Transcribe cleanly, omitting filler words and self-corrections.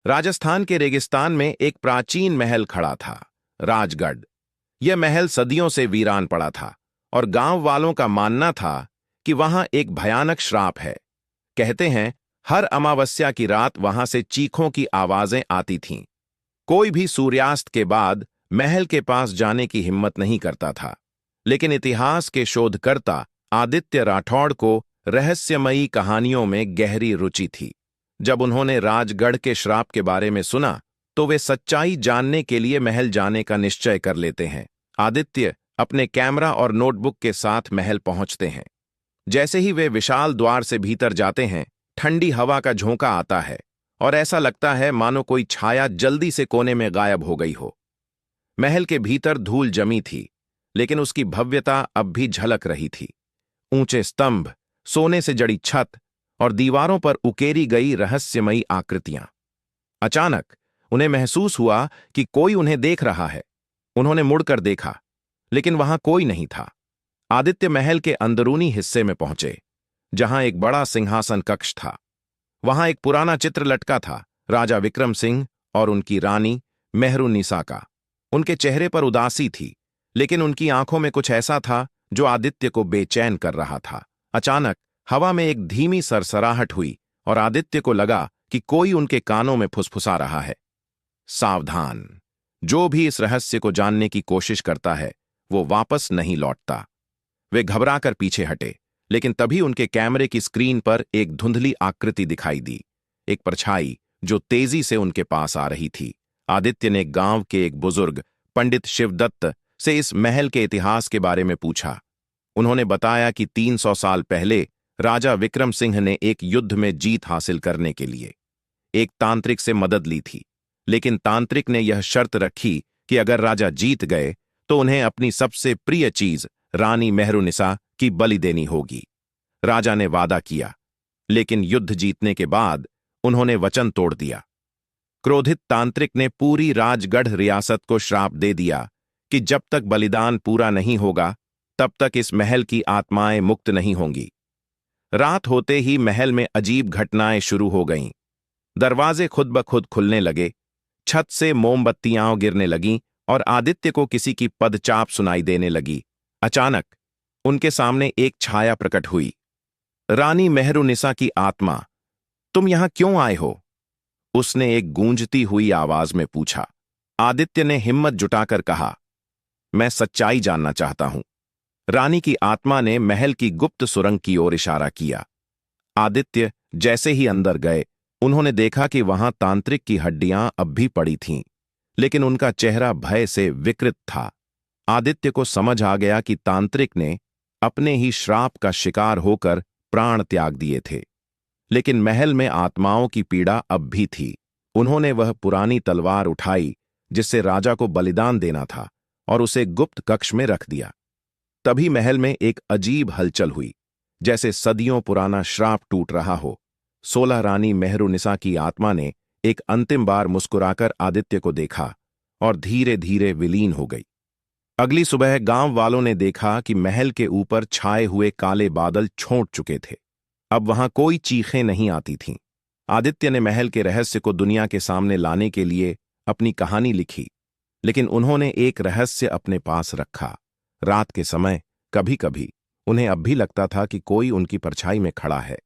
राजस्थान के रेगिस्तान में एक प्राचीन महल खड़ा था, राजगढ़। यह महल सदियों से वीरान पड़ा था और गांव वालों का मानना था कि वहां एक भयानक श्राप है। कहते हैं, हर अमावस्या की रात वहां से चीखों की आवाजें आती थीं। कोई भी सूर्यास्त के बाद महल के पास जाने की हिम्मत नहीं करता था। लेकिन इतिहास के शोधकर्ता आदित्य राठौड़ को रहस्यमयी कहानियों में गहरी रुचि थी। जब उन्होंने राजगढ़ के श्राप के बारे में सुना, तो वे सच्चाई जानने के लिए महल जाने का निश्चय कर लेते हैं। आदित्य अपने कैमरा और नोटबुक के साथ महल पहुंचते हैं। जैसे ही वे विशाल द्वार से भीतर जाते हैं, ठंडी हवा का झोंका आता है और ऐसा लगता है मानो कोई छाया जल्दी से कोने में गायब हो गई हो। महल के भीतर धूल जमी थी, लेकिन उसकी भव्यता अब भी झलक रही थी। ऊंचे स्तंभ, सोने से जड़ी छत और दीवारों पर उकेरी गई रहस्यमयी आकृतियां। अचानक उन्हें महसूस हुआ कि कोई उन्हें देख रहा है। उन्होंने मुड़कर देखा, लेकिन वहां कोई नहीं था। आदित्य महल के अंदरूनी हिस्से में पहुंचे, जहां एक बड़ा सिंहासन कक्ष था। वहां एक पुराना चित्र लटका था, राजा विक्रम सिंह और उनकी रानी मेहरुनिसा का। उनके चेहरे पर उदासी थी, लेकिन उनकी आंखों में कुछ ऐसा था जो आदित्य को बेचैन कर रहा था। अचानक हवा में एक धीमी सरसराहट हुई और आदित्य को लगा कि कोई उनके कानों में फुसफुसा रहा है, सावधान, जो भी इस रहस्य को जानने की कोशिश करता है वो वापस नहीं लौटता। वे घबराकर पीछे हटे, लेकिन तभी उनके कैमरे की स्क्रीन पर एक धुंधली आकृति दिखाई दी, एक परछाई जो तेजी से उनके पास आ रही थी। आदित्य ने गांव के एक बुजुर्ग पंडित शिवदत्त से इस महल के इतिहास के बारे में पूछा। उन्होंने बताया कि 300 साल पहले राजा विक्रम सिंह ने एक युद्ध में जीत हासिल करने के लिए एक तांत्रिक से मदद ली थी, लेकिन तांत्रिक ने यह शर्त रखी कि अगर राजा जीत गए तो उन्हें अपनी सबसे प्रिय चीज रानी मेहरुनिसा की बलि देनी होगी। राजा ने वादा किया, लेकिन युद्ध जीतने के बाद उन्होंने वचन तोड़ दिया। क्रोधित तांत्रिक ने पूरी राजगढ़ रियासत को श्राप दे दिया कि जब तक बलिदान पूरा नहीं होगा, तब तक इस महल की आत्माएं मुक्त नहीं होंगी। रात होते ही महल में अजीब घटनाएं शुरू हो गईं। दरवाजे खुद ब खुद खुलने लगे, छत से मोमबत्तियां गिरने लगीं और आदित्य को किसी की पदचाप सुनाई देने लगी। अचानक उनके सामने एक छाया प्रकट हुई। रानी मेहरुनिसा की आत्मा, तुम यहां क्यों आए हो? उसने एक गूंजती हुई आवाज में पूछा। आदित्य ने हिम्मत जुटाकर कहा, मैं सच्चाई जानना चाहता हूं। रानी की आत्मा ने महल की गुप्त सुरंग की ओर इशारा किया। आदित्य जैसे ही अंदर गए, उन्होंने देखा कि वहां तांत्रिक की हड्डियां अब भी पड़ी थीं, लेकिन उनका चेहरा भय से विकृत था। आदित्य को समझ आ गया कि तांत्रिक ने अपने ही श्राप का शिकार होकर प्राण त्याग दिए थे। लेकिन महल में आत्माओं की पीड़ा अब भी थी। उन्होंने वह पुरानी तलवार उठाई जिससे राजा को बलिदान देना था और उसे गुप्त कक्ष में रख दिया। तभी महल में एक अजीब हलचल हुई, जैसे सदियों पुराना श्राप टूट रहा हो। 16 रानी मेहरुनिसा की आत्मा ने एक अंतिम बार मुस्कुराकर आदित्य को देखा और धीरे धीरे विलीन हो गई। अगली सुबह गांव वालों ने देखा कि महल के ऊपर छाए हुए काले बादल छोंट चुके थे। अब वहां कोई चीखें नहीं आती थीं। आदित्य ने महल के रहस्य को दुनिया के सामने लाने के लिए अपनी कहानी लिखी, लेकिन उन्होंने एक रहस्य अपने पास रखा। रात के समय कभी कभी उन्हें अब भी लगता था कि कोई उनकी परछाई में खड़ा है।